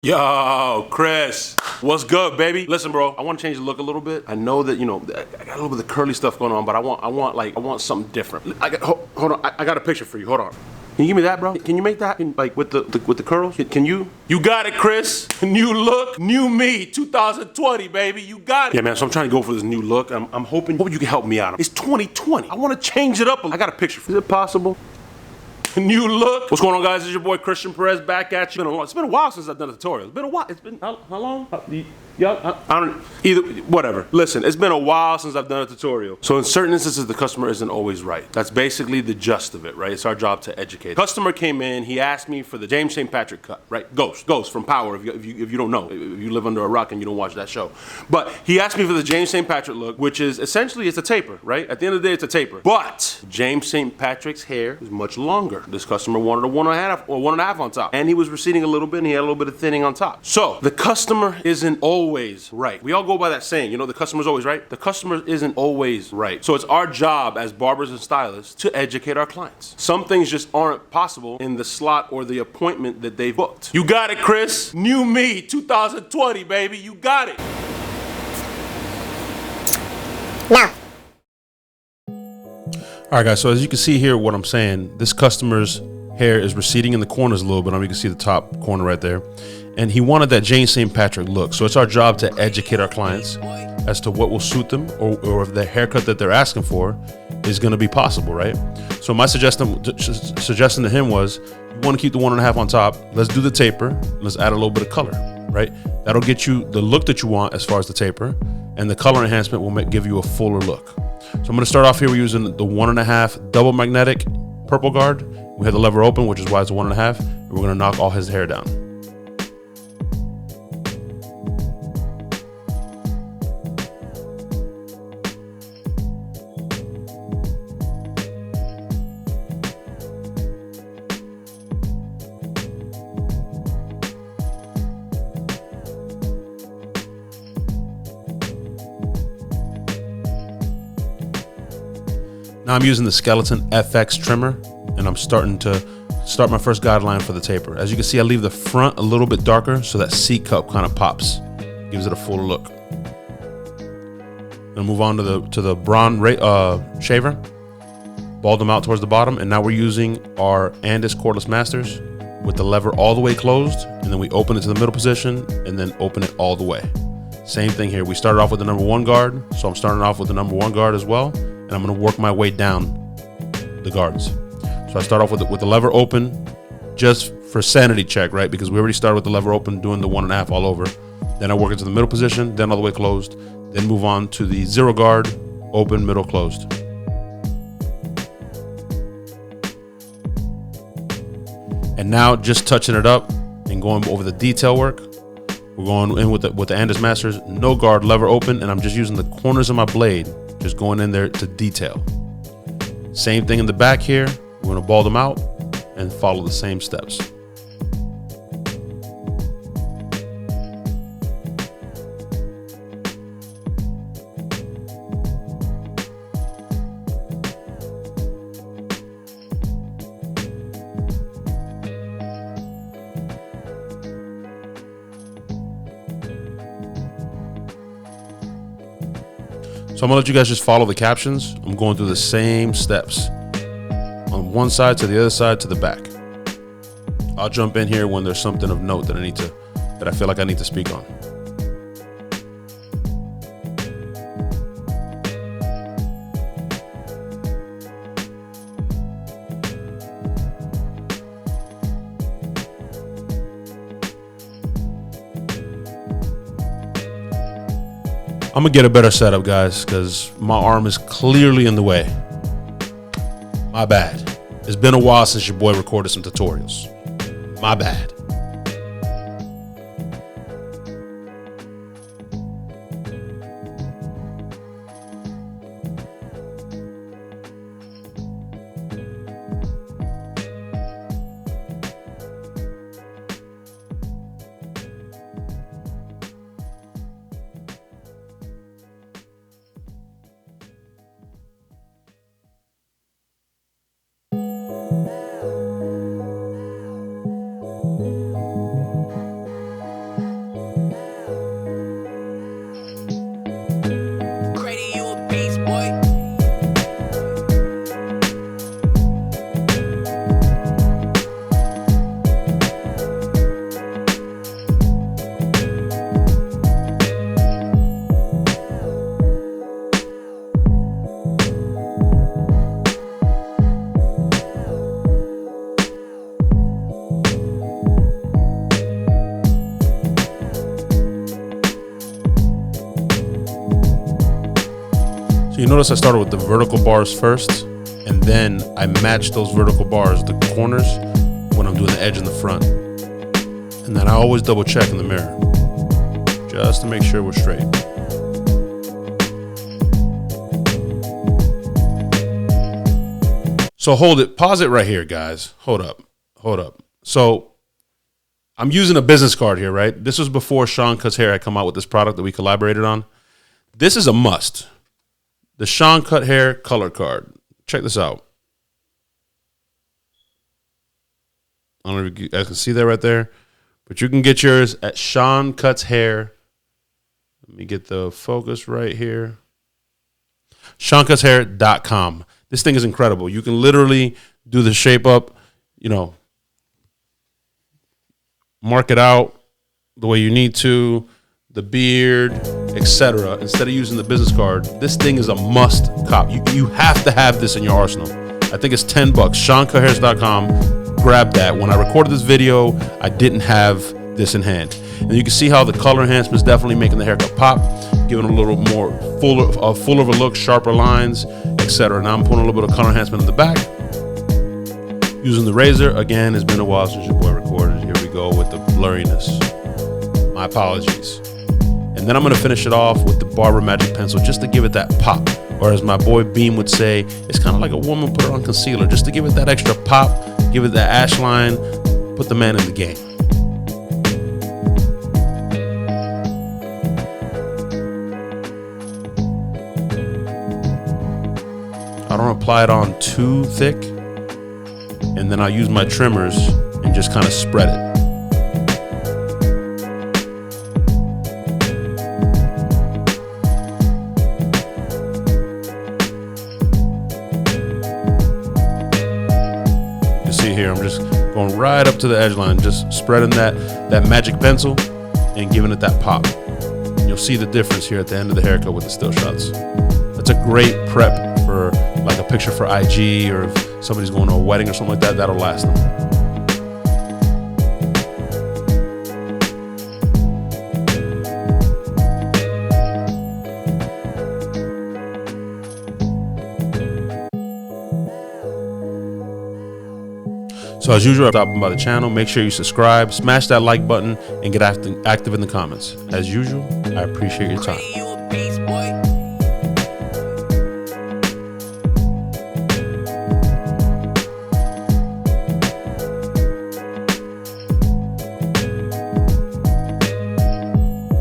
Yo, Chris, what's good, baby? Listen, bro, I want to change the look a little bit. I know that, I got a little bit of curly stuff going on, but I want something different. Hold on, I got a picture for you. Hold on. Can you give me that, bro? Can you make that, with the curls? Can you? You got it, Chris. New look, new me, 2020, baby. You got it. Yeah, man. So I'm trying to go for this new look. I'm hoping you can help me out. It's 2020. I want to change it up. I got a picture. Is it possible? New look. What's going on, guys? It's your boy Christian Perez back at you. It's been a while since I've done a tutorial. It's been a while. It's been how long? I don't either. Whatever. Listen, it's been a while since I've done a tutorial. So in certain instances, the customer isn't always right. That's basically the gist of it, right? It's our job to educate. Customer came in. He asked me for the James St. Patrick cut, right? Ghost from Power. If you don't know, if you live under a rock and you don't watch that show, but he asked me for the James St. Patrick look, which is essentially it's a taper, right? At the end of the day, it's a taper. But James St. Patrick's hair is much longer. This customer wanted a 1.5 on top, and he was receding a little bit, and he had a little bit of thinning on top. So the customer isn't always right. We all go by that saying, the customer's always right. The customer isn't always right. So it's our job as barbers and stylists to educate our clients. Some things just aren't possible in the slot or the appointment that they've booked. You got it, Chris. New me, 2020, baby. You got it. Now. All right, guys, so as you can see here, what I'm saying, this customer's hair is receding in the corners a little bit. You can see the top corner right there. And he wanted that James St. Patrick look. So it's our job to educate our clients as to what will suit them or if the haircut that they're asking for is going to be possible, right? So my suggestion to him was, you want to keep the 1.5 on top. Let's do the taper. Let's add a little bit of color, right? That'll get you the look that you want as far as the taper, and the color enhancement will give you a fuller look. So I'm going to start off here. We're using the 1.5 double magnetic purple guard. We have the lever open, which is why it's a 1.5. And we're going to knock all his hair down. Now I'm using the Skeleton FX trimmer, and I'm starting my first guideline for the taper. As you can see, I leave the front a little bit darker so that C cup kind of pops, gives it a fuller look. Gonna move on to the bronze shaver, bald them out towards the bottom, and now we're using our Andis cordless masters with the lever all the way closed, and then we open it to the middle position and then open it all the way. Same thing here. We started off with the number 1 guard, so I'm starting off with the number 1 guard as well. And I'm gonna work my way down the guards. So I start off with the lever open, just for sanity check, right? Because we already started with the lever open, doing the 1.5 all over. Then I work into the middle position, then all the way closed, then move on to the 0 guard, open, middle, closed. And now just touching it up and going over the detail work. We're going in with the Andis Masters, no guard, lever open, and I'm just using the corners of my blade, just going in there to detail. Same thing in the back here. We're gonna ball them out and follow the same steps. So I'm gonna let you guys just follow the captions. I'm going through the same steps on one side to the other side to the back. I'll jump in here when there's something of note that I feel like I need to speak on. I'm gonna get a better setup, guys, because my arm is clearly in the way. My bad. It's been a while since your boy recorded some tutorials. My bad. So you notice I started with the vertical bars first, and then I match those vertical bars, the corners, when I'm doing the edge in the front. And then I always double check in the mirror, just to make sure we're straight. So hold it, pause it right here, guys. Hold up. So I'm using a business card here, right? This was before Sean Cuts Hair had come out with this product that we collaborated on. This is a must. The Sean Cut Hair color card. Check this out. I don't know if you guys can see that right there, but you can get yours at Sean Cuts Hair. Let me get the focus right here. SeanCutsHair.com. This thing is incredible. You can literally do the shape up, you know, mark it out the way you need to, the beard, etc. Instead of using the business card, this thing is a must cop. You have to have this in your arsenal. I think it's $10. SeanCutsHair.com. Grab that. When I recorded this video, I didn't have this in hand. And you can see how the color enhancement is definitely making the haircut pop, giving it a little more fuller of a look, sharper lines, etc. Now I'm putting a little bit of color enhancement in the back. Using the razor. Again, it's been a while since your boy recorded. Here we go with the blurriness. My apologies. And then I'm going to finish it off with the Barber Magic Pencil just to give it that pop. Or as my boy Beam would say, it's kind of like a woman put it on concealer, just to give it that extra pop, give it that ash line, put the man in the game. I don't apply it on too thick, and then I'll use my trimmers and just kind of spread it. You see here, I'm just going right up to the edge line, just spreading that magic pencil and giving it that pop. You'll see the difference here at the end of the haircut with the still shots. That's a great prep for like a picture for IG, or if somebody's going to a wedding or something like that, that'll last them. So as usual, stopping by the channel, make sure you subscribe, smash that like button, and get active in the comments. As usual, I appreciate your time.